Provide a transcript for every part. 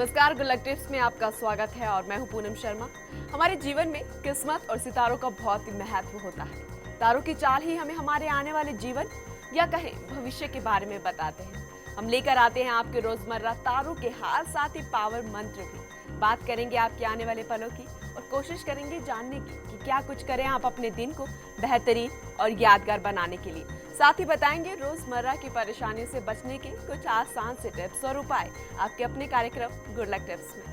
नमस्कार, good luck tips में आपका स्वागत है और मैं हूं पूनम शर्मा। हमारे जीवन में किस्मत और सितारों का बहुत ही महत्व होता है। तारों की चाल ही हमें हमारे आने वाले जीवन या कहें भविष्य के बारे में बताते हैं। हम लेकर आते हैं आपके रोजमर्रा तारों के हाल, साथ ही पावर मंत्र भी। बात करेंगे आपके आने वाले पलों की और कोशिश करेंगे जानने की कि क्या कुछ करें आप अपने दिन को बेहतरीन और यादगार बनाने के लिए। साथ ही बताएंगे रोजमर्रा की परेशानियों से बचने के कुछ आसान से टिप्स और उपाय आपके अपने कार्यक्रम गुड लक टिप्स में।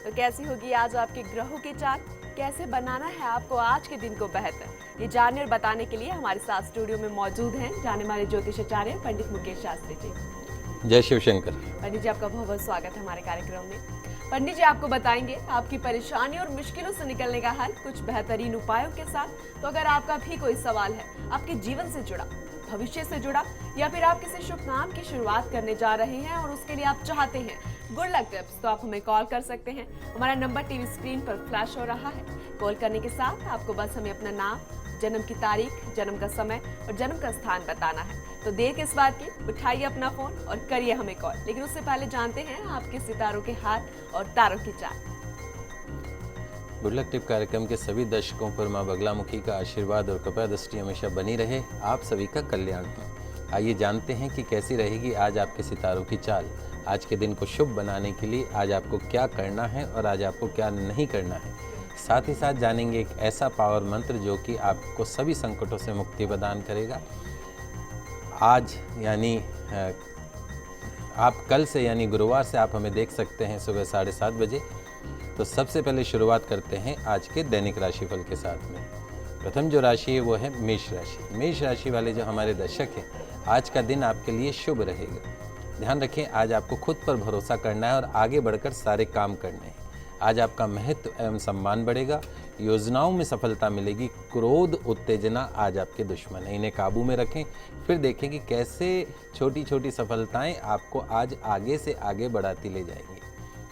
तो कैसी होगी आज आपके ग्रहों की चाल, कैसे बनाना है आपको आज के दिन को बेहतर, ये जानने और बताने के लिए हमारे साथ स्टूडियो में मौजूद हैं जाने माने ज्योतिषाचार्य पंडित मुकेश शास्त्री जी। जय शिव शंकर। पंडित जी, आपका बहुत बहुत स्वागत है हमारे कार्यक्रम में। पंडित जी आपको बताएंगे आपकी परेशानी और मुश्किलों से निकलने का हल कुछ बेहतरीन उपायों के साथ। तो अगर आपका भी कोई सवाल है आपके जीवन से जुड़ा, भविष्य से जुड़ा, या फिर आप किसी शुभ काम की शुरुआत करने जा रहे हैं और उसके लिए आप चाहते हैं गुड लक टिप्स, तो आप हमें कॉल कर सकते हैं। हमारा नंबर टीवी स्क्रीन पर फ्लैश हो रहा है। कॉल करने के साथ आपको बस हमें अपना नाम, जन्म की तारीख, जन्म का समय और जन्म का स्थान बताना है। तो देर किस बात की, उठाइए अपना फोन और करिए हमें कॉल। लेकिन उससे पहले जानते हैं आपके सितारों के हाल और तारों की चाल। गुड लक टिप कार्यक्रम के सभी दर्शकों पर मां बगलामुखी का आशीर्वाद और कृपा दृष्टि हमेशा बनी रहे, आप सभी का कल्याण हो। आइए जानते हैं कि कैसी रहेगी आज आपके सितारों की चाल। आज के दिन को शुभ बनाने के लिए आज आपको क्या करना है और आज आपको क्या नहीं करना है। साथ ही साथ जानेंगे एक ऐसा पावर मंत्र जो कि आपको सभी संकटों से मुक्ति प्रदान करेगा। आज यानी आप कल से यानी गुरुवार से आप हमें देख सकते हैं सुबह 7:30 बजे। तो सबसे पहले शुरुआत करते हैं आज के दैनिक राशिफल के साथ में। प्रथम जो राशि है वो है मेष राशि। मेष राशि वाले जो हमारे दर्शक हैं, आज का दिन आपके लिए शुभ रहेगा। ध्यान रखें, आज आपको खुद पर भरोसा करना है और आगे बढ़कर सारे काम करने हैं। आज आपका महत्व एवं सम्मान बढ़ेगा, योजनाओं में सफलता मिलेगी। क्रोध उत्तेजना आज आपके दुश्मन हैं, इन्हें काबू में रखें। फिर देखें कि कैसे छोटी छोटी सफलताएं आपको आज आगे से आगे बढ़ाती ले जाएंगी।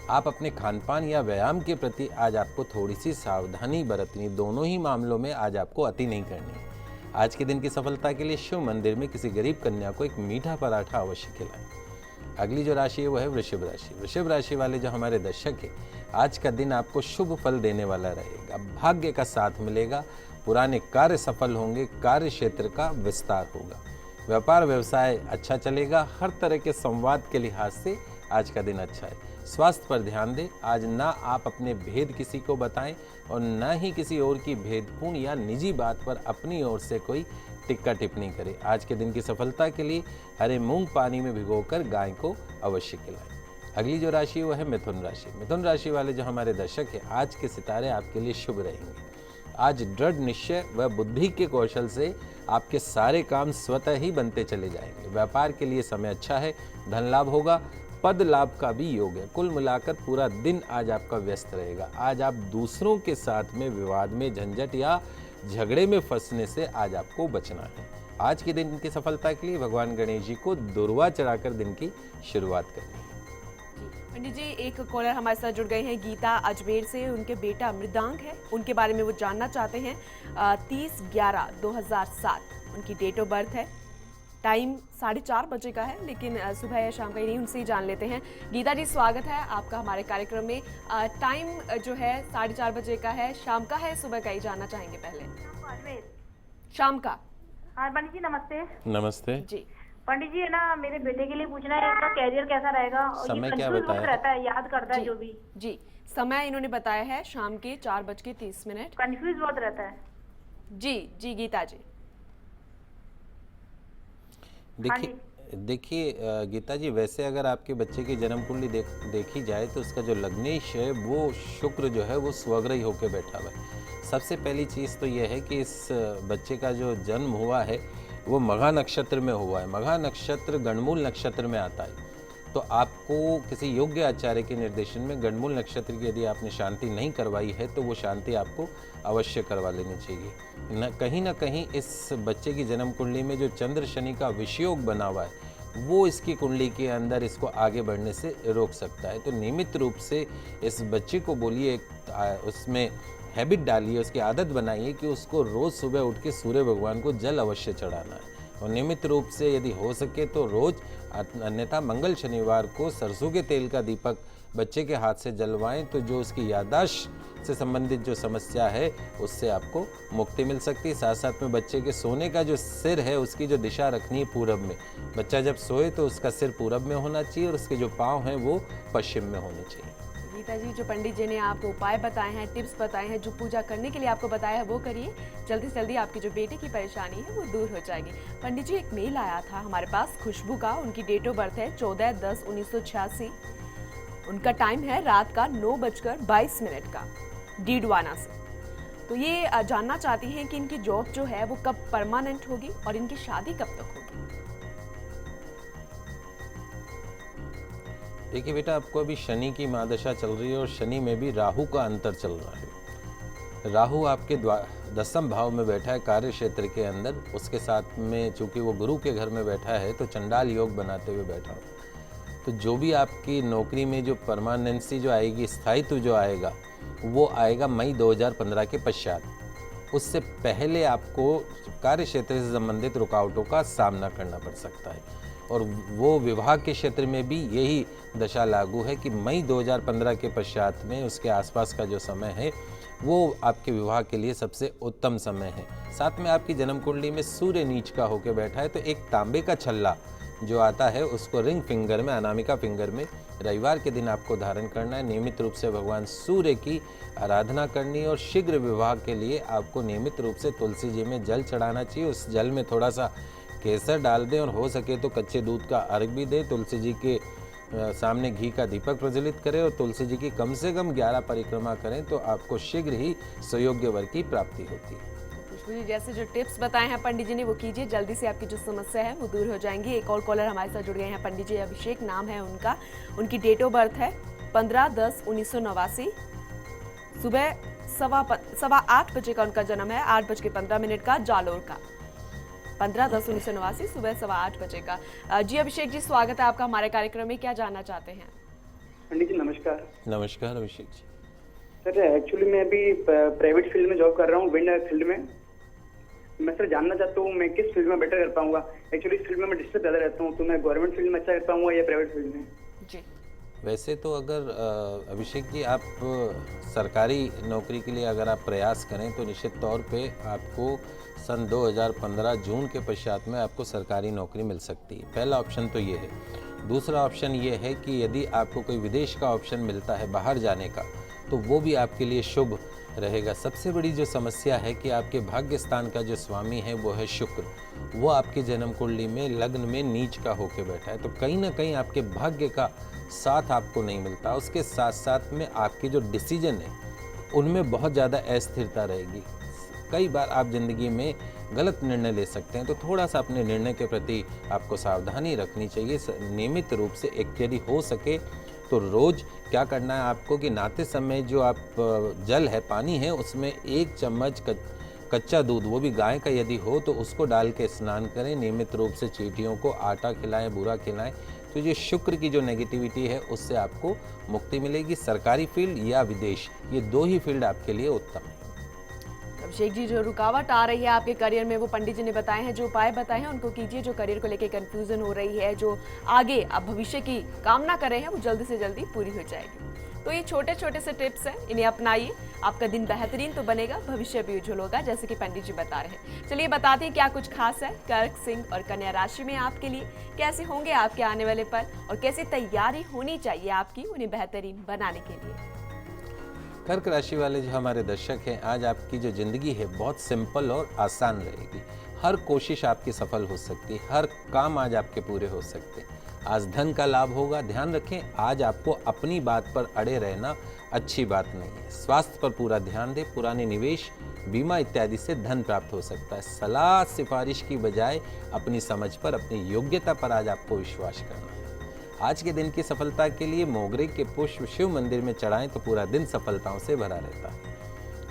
आप अपने खानपान या व्यायाम के प्रति आज आपको थोड़ी सी सावधानी बरतनी, दोनों ही मामलों में आज आपको अति नहीं करनी है। आज के दिन की सफलता के लिए शिव मंदिर में किसी गरीब कन्या को एक मीठा पराठा अवश्य खिलाएं। अगली जो राशि है वो है वृषभ राशि। वृषभ राशि वाले जो हमारे दर्शक हैं, आज का दिन आपको शुभ फल देने वाला रहेगा। भाग्य का साथ मिलेगा, पुराने कार्य सफल होंगे, कार्य क्षेत्र का विस्तार होगा। व्यापार व्यवसाय अच्छा चलेगा। हर तरह के संवाद के लिहाज से आज का दिन अच्छा है। स्वास्थ्य पर ध्यान दें। आज ना आप अपने भेद किसी को बताएं और ना ही किसी और की भेदपूर्ण या निजी बात पर अपनी ओर से कोई टिक्का टिप्पणी करें। आज के दिन की सफलता के लिए हरे मूंग पानी में भिगोकर गाय को अवश्य खिलाएं। अगली जो राशि है वो है मिथुन राशि। मिथुन राशि वाले जो हमारे दर्शक हैं, आज के सितारे आपके लिए शुभ रहेंगे। आज दृढ़ निश्चय व बुद्धि के कौशल से आपके सारे काम स्वतः ही बनते चले जाएंगे। व्यापार के लिए समय अच्छा है, धन लाभ होगा, पद लाभ का भी योग है। कुल मिलाकर पूरा दिन आज आपका व्यस्त रहेगा। आज आप दूसरों के साथ में विवाद में, झंझट या झगड़े में फंसने से आज आपको बचना है। आज के दिन की सफलता के लिए भगवान गणेश जी को दुर्वा चढ़ाकर दिन की शुरुआत करनी है। पंडित जी, एक कॉलर हमारे साथ जुड़ गए हैं गीता अजमेर से। उनके बेटा मृदांक है, उनके बारे में वो जानना चाहते हैं। 30/11/2007 उनकी डेट ऑफ बर्थ है। टाइम 4:30 बजे का है, लेकिन सुबह या शाम का ही नहीं, उनसे ही जान लेते हैं। गीता जी, स्वागत है आपका हमारे कार्यक्रम में। टाइम जो है 4:30 बजे का है, शाम का है, सुबह का ही जानना चाहेंगे पहले? शाम का। हाँ पंडित जी नमस्ते। नमस्ते जी पंडित जी, है ना, मेरे बेटे के लिए पूछना है उसका कैरियर कैसा रहेगा और समय ये क्या कंफ्यूज बताया? बहुत रहता है, याद करता है जो भी। जी, समय इन्होंने बताया है शाम के 4:30। कंफ्यूज बहुत रहता है। जी जी गीता जी। देखिए गीता जी, वैसे अगर आपके बच्चे की जन्म कुंडली देखी जाए तो उसका जो लग्नेश है वो शुक्र जो है वो स्वग्रही होकर बैठा हुआ है। सबसे पहली चीज़ तो यह है कि इस बच्चे का जो जन्म हुआ है वो मघा नक्षत्र में हुआ है। मघा नक्षत्र गणमूल नक्षत्र में आता है। तो आपको किसी योग्य आचार्य के निर्देशन में गणमूल नक्षत्र की यदि आपने शांति नहीं करवाई है तो वो शांति आपको अवश्य करवा लेनी चाहिए। न कहीं इस बच्चे की जन्म कुंडली में जो चंद्र शनि का विषयोग बना हुआ है वो इसकी कुंडली के अंदर इसको आगे बढ़ने से रोक सकता है। तो नियमित रूप से इस बच्चे को बोलिए, उसमें हैबिट डालिए, उसकी आदत बनाइए कि उसको रोज़ सुबह उठ के सूर्य भगवान को जल अवश्य चढ़ाना है। और नियमित रूप से यदि हो सके तो रोज़, अन्यथा मंगल शनिवार को सरसों के तेल का दीपक बच्चे के हाथ से जलवाएं, तो जो उसकी याददाश्त से संबंधित जो समस्या है उससे आपको मुक्ति मिल सकती है। साथ साथ में बच्चे के सोने का जो सिर है उसकी जो दिशा रखनी है पूरब में। बच्चा जब सोए तो उसका सिर पूरब में होना चाहिए और उसके जो पाँव हैं वो पश्चिम में होने चाहिए। गीता जी, जो पंडित जी ने आपको उपाय बताए हैं, टिप्स बताए हैं, जो पूजा करने के लिए आपको बताया है वो करिए। जल्दी से जल्दी आपकी जो बेटे की परेशानी है वो दूर हो जाएगी। पंडित जी, एक मेल आया था हमारे पास खुशबू का, उनकी डेट ऑफ बर्थ है 14/10/1986। उनका टाइम है रात का 9:22 का, डीडवाना से। तो ये जानना चाहती हैं कि इनकी जॉब जो है वो कब परमानेंट होगी और इनकी शादी कब तक होगी। देखिए बेटा, आपको अभी शनि की महादशा चल रही है और शनि में भी राहु का अंतर चल रहा है। राहु आपके 10वें भाव में बैठा है कार्य क्षेत्र के अंदर, उसके साथ में चूंकि वो गुरु के घर में बैठा है तो चंडाल योग बनाते हुए बैठा हो। तो जो भी आपकी नौकरी में जो परमानेंसी जो आएगी, स्थायित्व जो आएगा, वो आएगा मई 2015 के पश्चात। उससे पहले आपको कार्य क्षेत्र से संबंधित रुकावटों का सामना करना पड़ सकता है। और वो विवाह के क्षेत्र में भी यही दशा लागू है कि मई 2015 के पश्चात में उसके आसपास का जो समय है वो आपके विवाह के लिए सबसे उत्तम समय है। साथ में आपकी जन्म कुंडली में सूर्य नीच का होकर बैठा है, तो एक तांबे का छल्ला जो आता है उसको रिंग फिंगर में, अनामिका फिंगर में रविवार के दिन आपको धारण करना है। नियमित रूप से भगवान सूर्य की आराधना करनी है और शीघ्र विवाह के लिए आपको नियमित रूप से तुलसी जी में जल चढ़ाना चाहिए। उस जल में थोड़ा सा केसर डाल दें और हो सके तो कच्चे दूध का अर्घ भी दें। तुलसी जी के सामने घी का दीपक प्रज्वलित करें और तुलसी जी की कम से कम 11 परिक्रमा करें, तो आपको शीघ्र ही सुयोग्य वर की प्राप्ति होती है। खुशबू जी, जैसे जो टिप्स बताए हैं पंडित जी ने वो कीजिए, जल्दी से आपकी जो समस्या है वो दूर हो जाएंगी। एक और कॉलर हमारे साथ जुड़ गए हैं, पंडित जी अभिषेक नाम है उनका, उनकी डेट ऑफ बर्थ है 15/10/1989। सुबह 8:15 बजे का उनका जन्म है, 8:15 का, जालोर का। 15/10/1989, सुबह 8:15 बजे का। जी अभिषेक जी, स्वागत है आपका हमारे कार्यक्रम में। क्या जानना चाहते हैं? पंडित जी नमस्कार। नमस्कार अभिषेक जी। सर एक्चुअली मैं अभी प्राइवेट फील्ड में जॉब कर रहा हूँ, विंड फील्ड में। मैं सर जानना चाहता हूँ मैं किस फील्ड में बेटर कर पाऊंगा। एक्चुअली इस फील्ड में मैं डिस्टर्ब ज़्यादा रहता हूँ, तो मैं गवर्नमेंट फील्ड में अच्छा कर पाऊंगा या प्राइवेट फील्ड में? जी, वैसे तो अगर अभिषेक जी आप सरकारी नौकरी के लिए अगर आप प्रयास करें तो निश्चित तौर पे आपको सन 2015 जून के पश्चात में आपको सरकारी नौकरी मिल सकती है। पहला ऑप्शन तो ये है। दूसरा ऑप्शन ये है कि यदि आपको कोई विदेश का ऑप्शन मिलता है बाहर जाने का, तो वो भी आपके लिए शुभ रहेगा। सबसे बड़ी जो समस्या है कि आपके भाग्य स्थान का जो स्वामी है वो है शुक्र, वो आपके जन्म कुंडली में लग्न में नीच का होके बैठा है, तो कहीं ना कहीं आपके भाग्य का साथ आपको नहीं मिलता। उसके साथ साथ में आपके जो डिसीजन है उनमें बहुत ज़्यादा अस्थिरता रहेगी। कई बार आप जिंदगी में गलत निर्णय ले सकते हैं, तो थोड़ा सा अपने निर्णय के प्रति आपको सावधानी रखनी चाहिए। नियमित रूप से एक यदि हो सके तो रोज़ क्या करना है आपको कि नहाते समय जो आप जल है, पानी है, उसमें 1 चम्मच कच्चा दूध, वो भी गाय का यदि हो, तो उसको डाल के स्नान करें। नियमित रूप से चींटियों को आटा खिलाएं, बूरा खिलाएं, तो ये शुक्र की जो नेगेटिविटी है उससे आपको मुक्ति मिलेगी। सरकारी फील्ड या विदेश, ये 2 ही फील्ड आपके लिए उत्तम है। अभिषेक जी, जो रुकावट आ रही है आपके करियर में वो पंडित जी ने बताए हैं, जो उपाय बताए हैं उनको कीजिए। जो करियर को लेके कंफ्यूजन हो रही है, जो आगे आप भविष्य की कामना कर रहे हैं, वो जल्दी से जल्दी पूरी हो जाएगी। तो ये छोटे छोटे से टिप्स हैं, इन्हें अपनाइए, आपका दिन बेहतरीन तो बनेगा, भविष्य भी उज्जवल होगा, जैसे कि पंडित जी बता रहे हैं। चलिए बताते हैं क्या कुछ खास है कर्क, सिंह और कन्या राशि में आपके लिए, कैसे होंगे आपके आने वाले पल और कैसी तैयारी होनी चाहिए आपकी उन्हें बेहतरीन बनाने के लिए। कर्क राशि वाले जो हमारे दर्शक हैं, आज आपकी जो ज़िंदगी है बहुत सिंपल और आसान रहेगी। हर कोशिश आपकी सफल हो सकती है, हर काम आज आपके पूरे हो सकते हैं। आज धन का लाभ होगा। ध्यान रखें, आज आपको अपनी बात पर अड़े रहना अच्छी बात नहीं है। स्वास्थ्य पर पूरा ध्यान दें। पुराने निवेश, बीमा इत्यादि से धन प्राप्त हो सकता है। सलाह सिफारिश की बजाय अपनी समझ पर, अपनी योग्यता पर आज आपको विश्वास करना है। आज के दिन की सफलता के लिए मोगरे के पुष्प शिव मंदिर में चढ़ाएं तो पूरा दिन सफलताओं से भरा रहता है।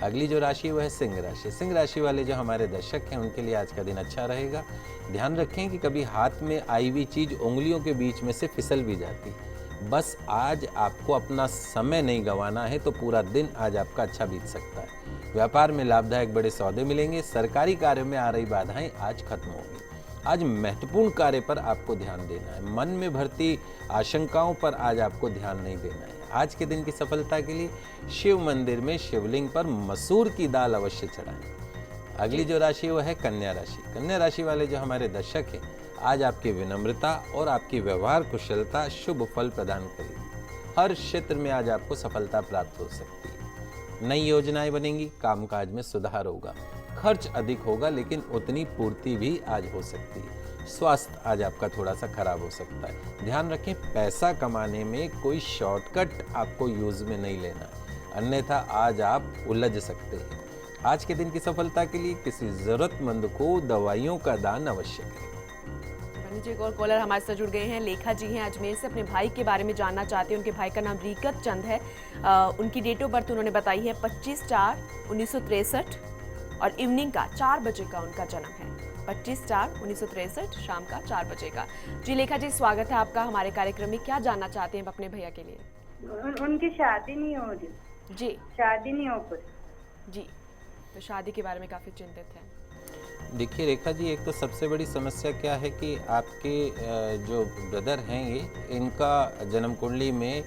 अगली जो राशि वह है सिंह राशि। सिंह राशि वाले जो हमारे दर्शक हैं उनके लिए आज का दिन अच्छा रहेगा। ध्यान रखें कि कभी हाथ में आई हुई चीज उंगलियों के बीच में से फिसल भी जाती है। बस आज आपको अपना समय नहीं गंवाना है, तो पूरा दिन आज आपका अच्छा बीत सकता है। व्यापार में लाभदायक बड़े सौदे मिलेंगे। सरकारी कार्यों में आ रही बाधाएं आज खत्म होंगी। आज महत्वपूर्ण कार्य पर आपको ध्यान देना है। मन में भरती आशंकाओं पर आज आपको ध्यान नहीं देना है। आज के दिन की सफलता के लिए शिव मंदिर में शिवलिंग पर मसूर की दाल अवश्य चढ़ाएं। अगली जो राशि वो है कन्या राशि। कन्या राशि वाले जो हमारे दर्शक हैं, आज आपकी विनम्रता और आपकी व्यवहार कुशलता शुभ फल प्रदान करेगी। हर क्षेत्र में आज आपको सफलता प्राप्त हो सकती है। नई योजनाएं बनेंगी, कामकाज में सुधार होगा। खर्च अधिक होगा लेकिन उतनी पूर्ति भी आज हो सकती है। स्वास्थ्य आज आपका थोड़ा सा खराब हो सकता है। ध्यान रखें, पैसा कमाने में कोई शॉर्टकट आपको यूज में नहीं लेना है, अन्यथा आज आप उलझ सकते हैं। आज के दिन की सफलता के लिए किसी जरूरतमंद को दवाइयों का दान अवश्य करें। जी, एक और कॉलर हमारे साथ जुड़ गए हैं। लेखा जी हैं अजमेर से, अपने भाई के बारे में जानना चाहते हैं। उनके भाई का नाम रीकत चंद है। उनकी डेट ऑफ बर्थ उन्होंने बताई है 25/4/1963 और इवनिंग का 4 बजे का उनका जन्म है। 25/4/1963 शाम का 4 बजे का। जी लेखा जी, स्वागत है आपका हमारे कार्यक्रम में। क्या जानना चाहते हैं अपने भैया के लिए? उनकी शादी नहीं हो रही। जी, शादी नहीं हो पाई। जी, तो शादी के बारे में काफी चिंतित हैं। देखिए रेखा जी, एक तो सबसे बड़ी समस्या क्या है कि आपके जो ब्रदर हैं इनका जन्म कुंडली में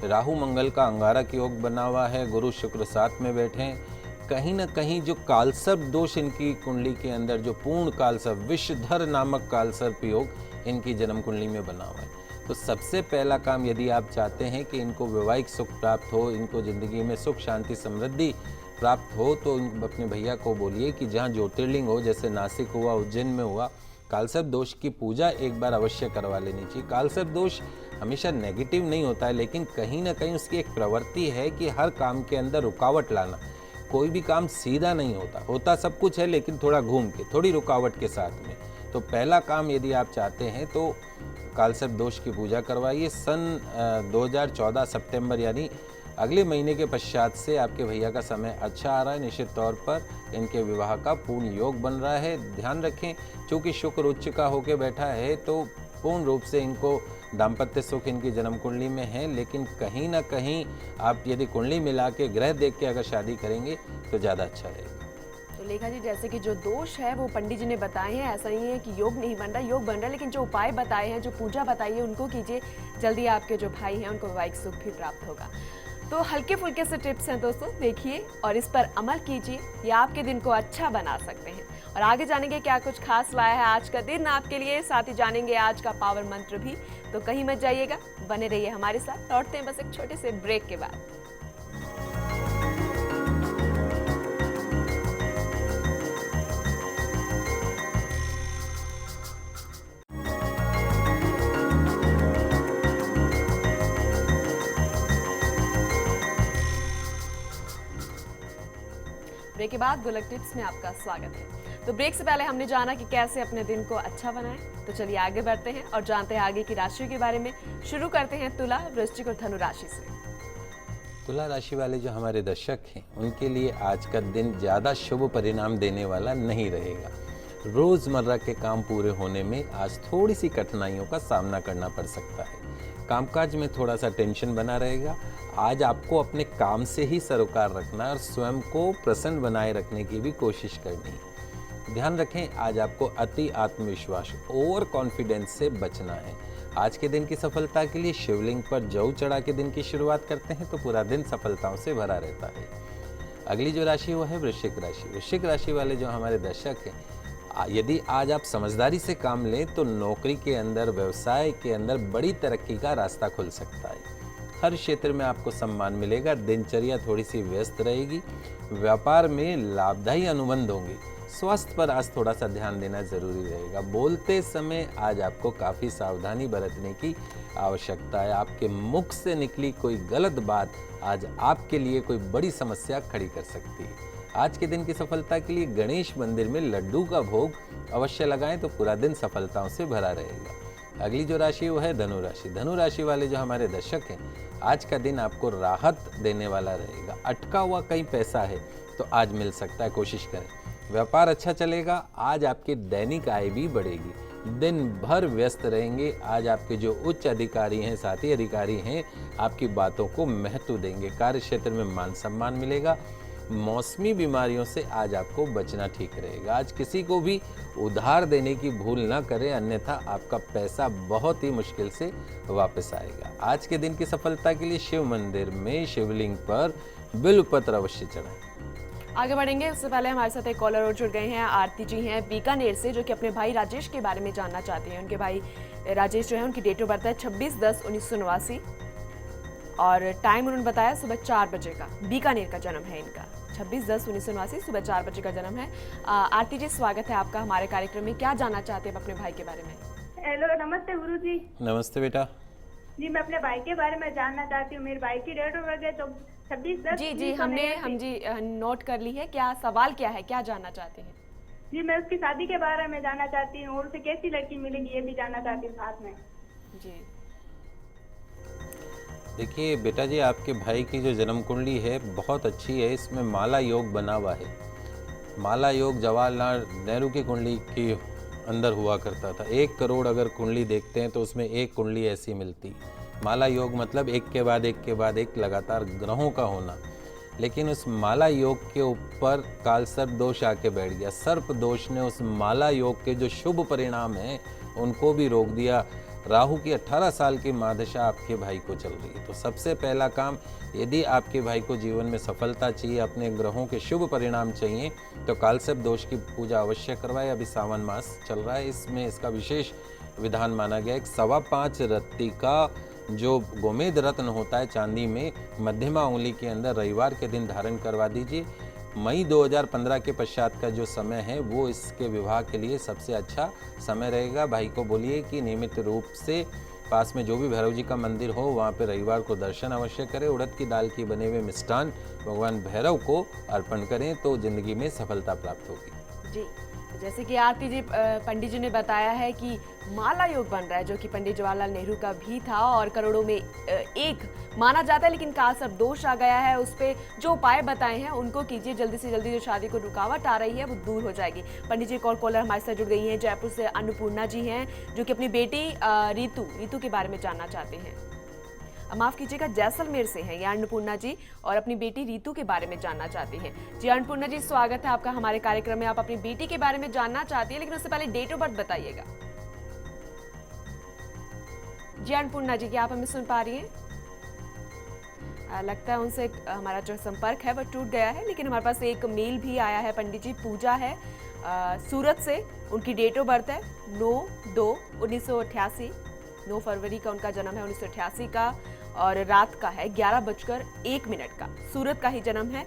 राहु मंगल का अंगारक योग बना हुआ है। गुरु शुक्र साथ में बैठे हैं। कहीं ना कहीं जो कालसर्प दोष इनकी कुंडली के अंदर, जो पूर्ण कालसर्प विषधर नामक कालसर्प योग इनकी जन्म कुंडली में बना हुआ है। तो सबसे पहला काम, यदि आप चाहते हैं कि इनको वैवाहिक सुख प्राप्त हो, इनको जिंदगी में सुख शांति समृद्धि प्राप्त हो, तो अपने भैया को बोलिए कि जहाँ ज्योतिर्लिंग हो, जैसे नासिक हुआ, उज्जैन में हुआ, कालसर्प दोष की पूजा एक बार अवश्य करवा लेनी चाहिए। कालसर्प दोष हमेशा नेगेटिव नहीं होता है, लेकिन कहीं ना कहीं उसकी एक प्रवृत्ति है कि हर काम के अंदर रुकावट लाना। कोई भी काम सीधा नहीं होता सब कुछ है, लेकिन थोड़ा घूम के, थोड़ी रुकावट के साथ में। तो पहला काम यदि आप चाहते हैं तो कालसर्प दोष की पूजा करवाइए। सन 2014 सितंबर यानी अगले महीने के पश्चात से आपके भैया का समय अच्छा आ रहा है। निश्चित तौर पर इनके विवाह का पूर्ण योग बन रहा है। ध्यान रखें, चूंकि शुक्र उच्च का होकर बैठा है तो पूर्ण रूप से इनको दाम्पत्य सुख इनकी जन्म कुंडली में है, लेकिन कहीं ना कहीं आप यदि कुंडली मिला के ग्रह देख के अगर शादी करेंगे तो ज़्यादा अच्छा रहेगा। तो लेखा जी, जैसे कि जो दोष है वो पंडित जी ने बताए हैं, ऐसा नहीं है कि योग नहीं बन रहा, योग बन रहा है, लेकिन जो उपाय बताए हैं, जो पूजा बताई है, उनको कीजिए। जल्दी आपके जो भाई हैं उनको वैवाहिक सुख भी प्राप्त होगा। तो हल्के फुल्के से टिप्स हैं दोस्तों, देखिए और इस पर अमल कीजिए। ये आपके दिन को अच्छा बना सकते हैं। और आगे जानेंगे क्या कुछ खास लाया है आज का दिन आपके लिए, साथ ही जानेंगे आज का पावर मंत्र भी। तो कहीं मत जाइएगा, बने रहिए हमारे साथ। लौटते हैं बस एक छोटे से ब्रेक के बाद। ब्रेक के बाद गोलक टिप्स में आपका स्वागत है। तो ब्रेक से पहले हमने जाना कि कैसे अपने दिन को अच्छा बनाएं। तो चलिए आगे बढ़ते हैं और जानते हैं आगे की राशियों के बारे में। शुरू करते हैं तुला, वृश्चिक और धनु राशि से। तुला राशि वाले जो हमारे दर्शक हैं उनके लिए आज का दिन ज़्यादा शुभ परिणाम देने वाला नहीं रहेगा। रोज़मर्रा के काम पूरे होने में आज थोड़ी सी कठिनाइयों का सामना करना पड़ सकता है। कामकाज में थोड़ा सा टेंशन बना रहेगा। आज आपको अपने काम से ही सरोकार रखना और स्वयं को प्रसन्न बनाए रखने की भी कोशिश करनी है। ध्यान रखें, आज आपको अति आत्मविश्वास, ओवर कॉन्फिडेंस से बचना है। आज के दिन की सफलता के लिए शिवलिंग पर जौ चढ़ा के दिन की शुरुआत करते हैं तो पूरा दिन सफलताओं से भरा रहता है। अगली जो राशि वो है वृश्चिक राशि। वृश्चिक राशि वाले जो हमारे दर्शक हैं, यदि आज आप समझदारी से काम लें तो नौकरी के अंदर, व्यवसाय के अंदर बड़ी तरक्की का रास्ता खुल सकता है। हर क्षेत्र में आपको सम्मान मिलेगा। दिनचर्या थोड़ी सी व्यस्त रहेगी। व्यापार में लाभदायी अनुबंध होंगे। स्वास्थ्य पर आज थोड़ा सा ध्यान देना जरूरी रहेगा। बोलते समय आज आपको काफ़ी सावधानी बरतने की आवश्यकता है। आपके मुख से निकली कोई गलत बात आज आपके लिए कोई बड़ी समस्या खड़ी कर सकती है। आज के दिन की सफलता के लिए गणेश मंदिर में लड्डू का भोग अवश्य लगाएं तो पूरा दिन सफलताओं से भरा रहेगा। अगली जो राशि वो है धनु राशि। धनु राशि वाले जो हमारे दर्शक हैं, आज का दिन आपको राहत देने वाला रहेगा। अटका हुआ कहीं पैसा है तो आज मिल सकता है, कोशिश करें। व्यापार अच्छा चलेगा। आज आपकी दैनिक आय भी बढ़ेगी। दिन भर व्यस्त रहेंगे। आज आपके जो उच्च अधिकारी हैं, साथी अधिकारी हैं, आपकी बातों को महत्व देंगे। कार्य क्षेत्र में मान सम्मान मिलेगा। मौसमी बीमारियों से आज आपको बचना ठीक रहेगा। आज किसी को भी उधार देने की भूल ना करें, अन्यथा आपका पैसा बहुत ही मुश्किल से वापस आएगा। आज के दिन की सफलता के लिए शिव मंदिर में शिवलिंग पर बिल्वपत्र अवश्य चढ़ाएं। आगे बढ़ेंगे उससे पहले हमारे साथ एक कॉलर और जुड़ गए हैं। आरती जी हैं बीकानेर से, जो कि अपने भाई राजेश के बारे में जानना चाहते हैं। उनके भाई राजेश जो है, उनकी डेट ऑफ बर्थ है 26/10/1989 और टाइम उन्होंने बताया सुबह 4 बजे का। बीकानेर का जन्म है इनका, 26/10/1989 सुबह 4 बजे का जन्म है। आरती जी, स्वागत है आपका हमारे कार्यक्रम में। क्या जानना चाहते हैं आप अपने भाई के बारे में? हेलो, नमस्ते गुरु जी। नमस्ते बेटा। जी, मैं अपने भाई के बारे में जानना चाहती हूँ। मेरे भाई की डेट ऑफ बर्थ है तो 26/10। जी हम नोट कर ली है। क्या सवाल क्या है, क्या जानना चाहते हैं? जी, मैं उसकी शादी के बारे में जानना चाहती हूँ और उसे कैसी लड़की मिलेगी ये भी जानना चाहती हूँ साथ में। जी देखिए बेटा जी, आपके भाई की जो जन्म कुंडली है बहुत अच्छी है। इसमें माला योग बना हुआ है। माला योग जवाहरलाल नेहरू की कुंडली के अंदर हुआ करता था। 1 करोड़ अगर कुंडली देखते हैं तो उसमें एक कुंडली ऐसी मिलती। माला योग मतलब एक के बाद एक के बाद एक लगातार ग्रहों का होना। लेकिन उस माला योग के ऊपर काल सर्प दोष आके बैठ गया। सर्प दोष ने उस माला योग के जो शुभ परिणाम हैं उनको भी रोक दिया। राहु की 18 साल की महादशा आपके भाई को चल रही है। तो सबसे पहला काम, यदि आपके भाई को जीवन में सफलता चाहिए, अपने ग्रहों के शुभ परिणाम चाहिए, तो कालसर्प दोष की पूजा अवश्य करवाए। अभी सावन मास चल रहा है, इसमें इसका विशेष विधान माना गया। एक 5.25 रत्ती का जो गोमेद रत्न होता है चांदी में, मध्यमा उंगली के अंदर रविवार के दिन धारण करवा दीजिए। मई 2015 के पश्चात का जो समय है वो इसके विवाह के लिए सबसे अच्छा समय रहेगा। भाई को बोलिए कि नियमित रूप से पास में जो भी भैरव जी का मंदिर हो वहाँ पे रविवार को दर्शन अवश्य करें। उड़द की दाल की बने हुए मिष्ठान भगवान भैरव को अर्पण करें तो जिंदगी में सफलता प्राप्त होगी। जी, जैसे कि आरती जी पंडित जी ने बताया है कि माला योग बन रहा है, जो कि पंडित जवाहरलाल नेहरू का भी था और करोड़ों में एक माना जाता है, लेकिन कालसर्प दोष आ गया है। उस पे जो उपाय बताए हैं उनको कीजिए, जल्दी से जल्दी जो शादी को रुकावट आ रही है वो दूर हो जाएगी। पंडित जी कॉलर हमारे साथ जुड़ गई हैं। जयपुर से अन्नपूर्णा जी हैं, जो कि अपनी बेटी रीतू के बारे में जानना चाहते हैं। माफ कीजिएगा, जैसलमेर से हैं ये अन्नपूर्णा जी और अपनी बेटी रीतू के बारे में जानना चाहती हैं। जी अन्नपूर्णा जी, स्वागत है आपका हमारे कार्यक्रम में। आप अपनी बेटी के बारे में जानना चाहती हैं, लेकिन उससे पहले डेट ऑफ बर्थ बताइएगा। जी अन्नपूर्णा जी, क्या आप हमें सुन पा रही हैं? लगता है उनसे हमारा जो संपर्क है वो टूट गया है, लेकिन हमारे पास एक मेल भी आया है। पंडित जी, पूजा है सूरत से, उनकी डेट ऑफ बर्थ है 9/2/1988, 9 फरवरी का उनका जन्म है, 1988 का, और रात का है 11:01 का। सूरत का ही जन्म है।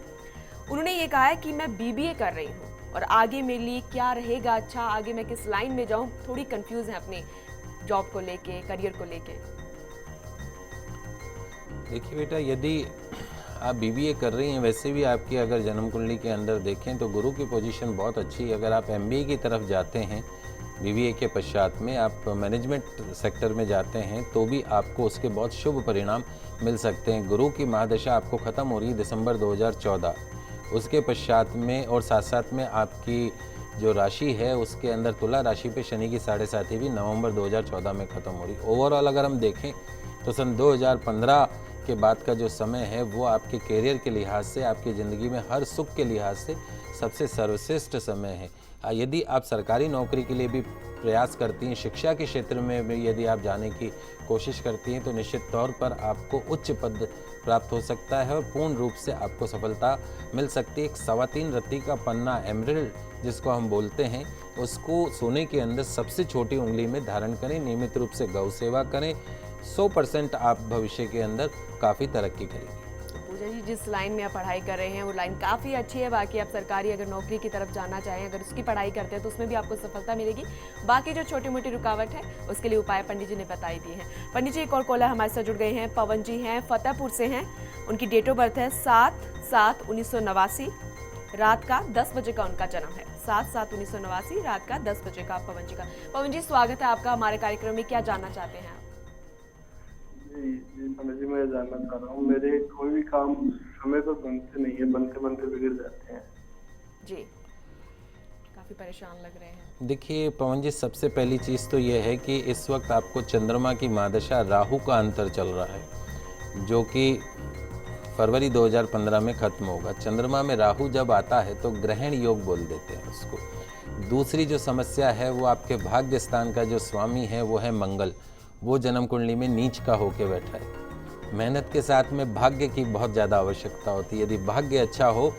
उन्होंने ये कहा है कि मैं BBA कर रही हूँ और आगे मेरे लिए क्या रहेगा, अच्छा आगे मैं किस लाइन में जाऊँ, थोड़ी कंफ्यूज है अपने जॉब को लेके, करियर को लेके। देखिए बेटा, यदि आप BBA कर रही हैं, वैसे भी आपकी अगर जन्म कुंडली के अंदर देखें तो गुरु की पोजीशन बहुत अच्छी है। अगर आप MBA की तरफ जाते हैं, BBA के पश्चात में आप मैनेजमेंट सेक्टर में जाते हैं तो भी आपको उसके बहुत शुभ परिणाम मिल सकते हैं। गुरु की महादशा आपको ख़त्म हो रही है दिसंबर 2014, उसके पश्चात में, और साथ साथ में आपकी जो राशि है उसके अंदर तुला राशि पे शनि की 7.5 भी नवंबर 2014 में ख़त्म हो रही। ओवरऑल अगर हम देखें तो सन 2015 के बाद का जो समय है वो आपके करियर के लिहाज से, आपकी ज़िंदगी में हर सुख के लिहाज से सबसे सर्वश्रेष्ठ समय है। यदि आप सरकारी नौकरी के लिए भी प्रयास करती हैं, शिक्षा के क्षेत्र में भी यदि आप जाने की कोशिश करती हैं, तो निश्चित तौर पर आपको उच्च पद प्राप्त हो सकता है और पूर्ण रूप से आपको सफलता मिल सकती है। एक 3.25 रत्ती का पन्ना, एमरल्ड जिसको हम बोलते हैं, उसको सोने के अंदर सबसे छोटी उंगली में धारण करें। नियमित रूप से गौ सेवा करें। 100% आप भविष्य के अंदर काफ़ी तरक्की करेंगे। पूजा जी, जिस लाइन में आप पढ़ाई कर रहे हैं वो लाइन काफ़ी अच्छी है। बाकी आप सरकारी अगर नौकरी की तरफ जाना चाहें, अगर उसकी पढ़ाई करते हैं तो उसमें भी आपको सफलता मिलेगी। बाकी जो छोटी मोटी रुकावट है उसके लिए उपाय पंडित जी ने बताई दिए हैं। पंडित जी, एक और कॉलर हमारे साथ जुड़ गए हैं। पवन जी हैं, फतेहपुर से हैं। उनकी डेट ऑफ बर्थ है 7/7/1989, रात का 10 बजे का उनका जन्म है। 7/7/1989, रात का 10 बजे का पवन जी का। पवन जी, स्वागत है आपका हमारे कार्यक्रम में। क्या जानना चाहते हैं आप? जी पंडित जी, मैं जानना चाह रहा हूँ, मेरे कोई भी काम समय पर बनते नहीं है, बनते बनते बिगड़ जाते हैं। जी, काफ़ी परेशान लग रहे हैं। देखिए पवन जी, सबसे पहली चीज़ तो ये है कि इस वक्त आपको चंद्रमा की महादशा राहु का अंतर चल रहा है, जो कि फरवरी 2015 में ख़त्म होगा। चंद्रमा में राहु जब आता है तो ग्रहण योग बोल देते हैं उसको। दूसरी जो समस्या है वो आपके भाग्य स्थान का जो स्वामी है वो है मंगल, वो जन्म कुंडली में नीच का होके बैठा है। मेहनत के साथ में भाग्य की बहुत ज़्यादा आवश्यकता होती है। यदि भाग्य अच्छा हो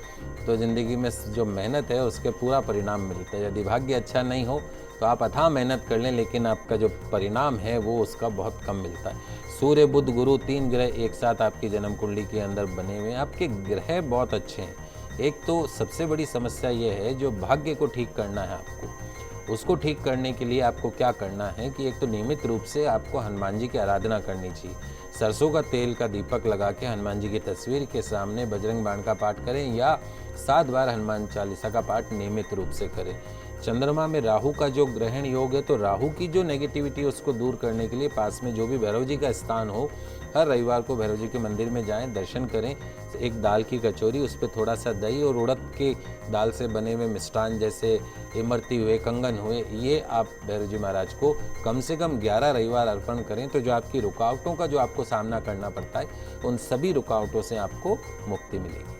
तो ज़िंदगी में जो मेहनत है उसके पूरा परिणाम मिलता है। यदि भाग्य अच्छा नहीं हो तो आप अथाह मेहनत कर लें, लेकिन आपका जो परिणाम है वो उसका बहुत कम मिलता है। सूर्य बुध गुरु 3 ग्रह एक साथ आपकी जन्म कुंडली के अंदर बने हुए हैं। आपके ग्रह बहुत अच्छे हैं। एक तो सबसे बड़ी समस्या ये है, जो भाग्य को ठीक करना है आपको, उसको ठीक करने के लिए आपको क्या करना है कि एक तो नियमित रूप से आपको हनुमान जी की आराधना करनी चाहिए। सरसों का तेल का दीपक लगा के हनुमान जी की तस्वीर के सामने बजरंग बाण का पाठ करें या 7 बार हनुमान चालीसा का पाठ नियमित रूप से करें। चंद्रमा में राहु का जो ग्रहण योग है, तो राहु की जो नेगेटिविटी है उसको दूर करने के लिए पास में जो भी भैरव जी का स्थान हो, हर रविवार को भैरव जी के मंदिर में जाएं, दर्शन करें। एक दाल की कचौरी, उस पर थोड़ा सा दही और उड़द के दाल से बने हुए मिष्ठान जैसे इमरती हुए, कंगन हुए, ये आप भैरव जी महाराज को कम से कम 11 रविवार अर्पण करें। तो जो आपकी रुकावटों का जो आपको सामना करना पड़ता है, उन सभी रुकावटों से आपको मुक्ति मिलेगी।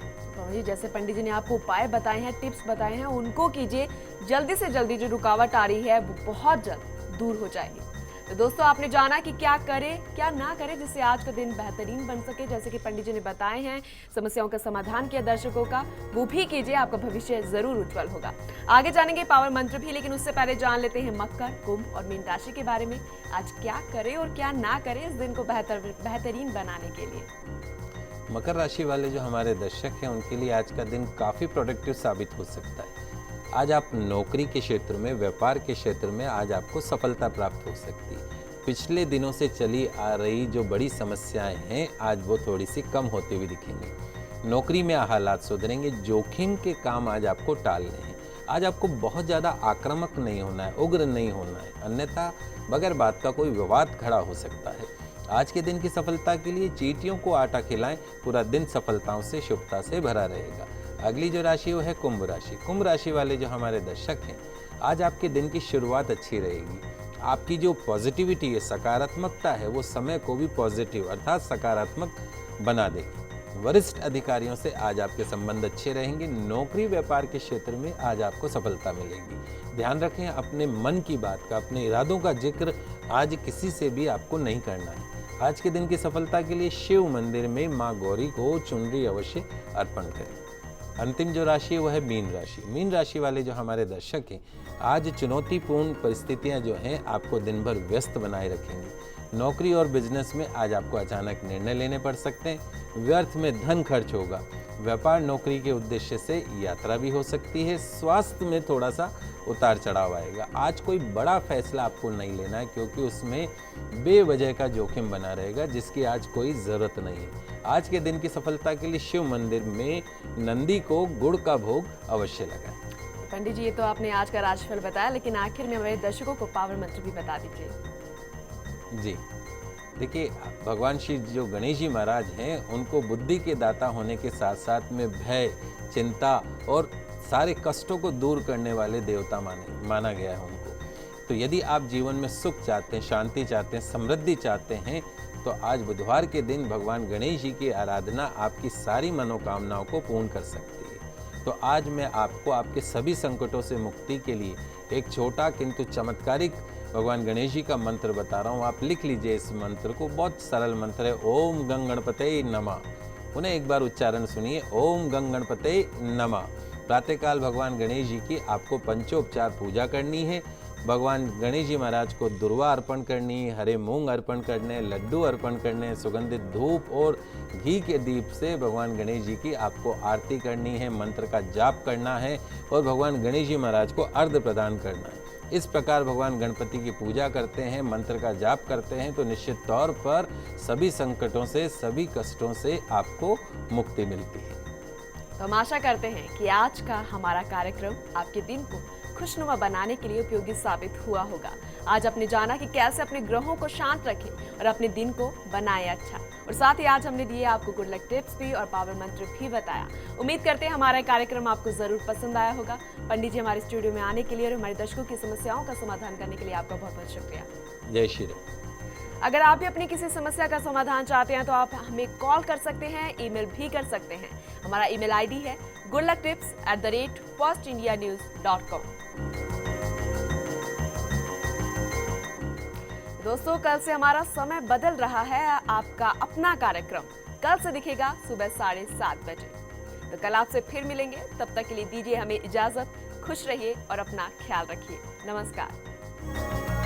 जी, जैसे पंडित जी ने आपको उपाय बताए हैं, टिप्स बताए हैं, उनको कीजिए। जल्दी से जल्दी जो रुकावट आ रही है वो बहुत जल्द दूर हो जाएगी। तो दोस्तों, आपने जाना कि क्या करें क्या ना करें जिससे आज का दिन बेहतरीन बन सके। जैसे कि पंडित जी ने बताए हैं, समस्याओं का समाधान किया दर्शकों का, वो भी कीजिए, आपका भविष्य जरूर उज्जवल होगा। आगे जानेंगे पावर मंत्र भी, लेकिन उससे पहले जान लेते हैं मकर, कुंभ और मीन राशि के बारे में। आज क्या करें और क्या ना करें इस दिन को बेहतरीन बनाने के लिए। मकर राशि वाले जो हमारे दर्शक हैं, उनके लिए आज का दिन काफ़ी प्रोडक्टिव साबित हो सकता है। आज आप नौकरी के क्षेत्र में, व्यापार के क्षेत्र में आज आपको सफलता प्राप्त हो सकती है। पिछले दिनों से चली आ रही जो बड़ी समस्याएं हैं, आज वो थोड़ी सी कम होती हुई दिखेंगी। नौकरी में हालात सुधरेंगे। जोखिम के काम आज आपको टालने हैं। आज आपको बहुत ज़्यादा आक्रामक नहीं होना है, उग्र नहीं होना है, अन्यथा बगैर बात का कोई विवाद खड़ा हो सकता है। आज के दिन की सफलता के लिए चींटियों को आटा खिलाएं, पूरा दिन सफलताओं से, शुभता से भरा रहेगा। अगली जो राशि वो है कुंभ राशि। कुंभ राशि वाले जो हमारे दर्शक हैं, आज आपके दिन की शुरुआत अच्छी रहेगी। आपकी जो पॉजिटिविटी है, सकारात्मकता है, वो समय को भी पॉजिटिव अर्थात सकारात्मक बना देगी। वरिष्ठ अधिकारियों से आज आपके संबंध अच्छे रहेंगे। नौकरी व्यापार के क्षेत्र में आज आपको सफलता मिलेगी। ध्यान रखें, अपने मन की बात का, अपने इरादों का जिक्र आज किसी से भी आपको नहीं करना है। आज के दिन की सफलता के लिए शिव मंदिर में माँ गौरी को चुनरी अवश्य अर्पण करें। अंतिम जो राशि है वह है मीन राशि। मीन राशि वाले जो हमारे दर्शक हैं, आज चुनौतीपूर्ण परिस्थितियां जो हैं आपको दिन भर व्यस्त बनाए रखेंगी। नौकरी और बिजनेस में आज आपको अचानक निर्णय लेने पड़ सकते हैं। व्यर्थ में धन खर्च होगा। व्यापार नौकरी के उद्देश्य से यात्रा भी हो सकती है। स्वास्थ्य में थोड़ा सा उतार चढ़ाव आएगा। आज कोई बड़ा फैसला आपको नहीं लेना है, क्योंकि उसमें बेवजह का जोखिम बना रहेगा जिसकी आज कोई ज़रूरत नहीं है। आज के दिन की सफलता के लिए शिव मंदिर में नंदी को गुड़ का भोग अवश्य लगाएं। पंडित जी, ये तो आपने आज का राशिफल बताया, लेकिन आखिर में हमारे दर्शकों को पावर मंत्र भी बता दीजिए। जी देखिए, भगवान श्री जो गणेश जी महाराज हैं, उनको बुद्धि के दाता होने के साथ साथ में भय, चिंता और सारे कष्टों को दूर करने वाले देवता माना गया है उनको। तो यदि आप जीवन में सुख चाहते हैं, शांति चाहते हैं, समृद्धि चाहते हैं, तो आज बुधवार के दिन भगवान गणेश जी की आराधना आपकी सारी मनोकामनाओं को पूर्ण कर सकती है। तो आज मैं आपको आपके सभी संकटों से मुक्ति के लिए एक छोटा किंतु चमत्कारिक भगवान गणेश जी का मंत्र बता रहा हूँ। आप लिख लीजिए इस मंत्र को। बहुत सरल मंत्र है। ओम गंग गणपते नमः। उन्हें एक बार उच्चारण सुनिए। ओम गंग गणपते नमः। प्रातःकाल भगवान गणेश जी की आपको पंचोपचार पूजा करनी है। भगवान गणेश जी महाराज को दुर्वा अर्पण करनी है, हरे मूंग अर्पण करने, लड्डू अर्पण करने, सुगंधित धूप और घी के दीप से भगवान गणेश जी की आपको आरती करनी है, मंत्र का जाप करना है और भगवान गणेश जी महाराज को अर्घ्य प्रदान करना है। इस प्रकार भगवान गणपति की पूजा करते हैं, मंत्र का जाप करते हैं, तो निश्चित तौर पर सभी संकटों से, सभी कष्टों से आपको मुक्ति मिलती है। तो हम आशा करते हैं कि आज का हमारा कार्यक्रम आपके दिन को खुशनुमा बनाने के लिए उपयोगी साबित हुआ होगा। आज आपने जाना कि कैसे अपने ग्रहों को शांत रखें और अपने दिन को बनाए अच्छा। और साथ ही आज हमने दिए आपको गुड लक टिप्स भी और पावर मंत्र भी बताया। उम्मीद करते हैं हमारा कार्यक्रम आपको जरूर पसंद आया होगा। पंडित जी हमारे स्टूडियो में आने के लिए और हमारे दर्शकों की समस्याओं का समाधान करने के लिए आपका बहुत बहुत शुक्रिया। जय श्री राम। अगर आप भी अपनी किसी समस्या का समाधान चाहते हैं तो आप हमें कॉल कर सकते हैं, ईमेल भी कर सकते हैं। हमारा ईमेल आईडी है goodlucktips@firstindianews.com। दोस्तों, कल से हमारा समय बदल रहा है। आपका अपना कार्यक्रम कल से दिखेगा सुबह 7:30 बजे। तो कल आपसे फिर मिलेंगे, तब तक के लिए दीजिए हमें इजाजत। खुश रहिए और अपना ख्याल रखिए। नमस्कार।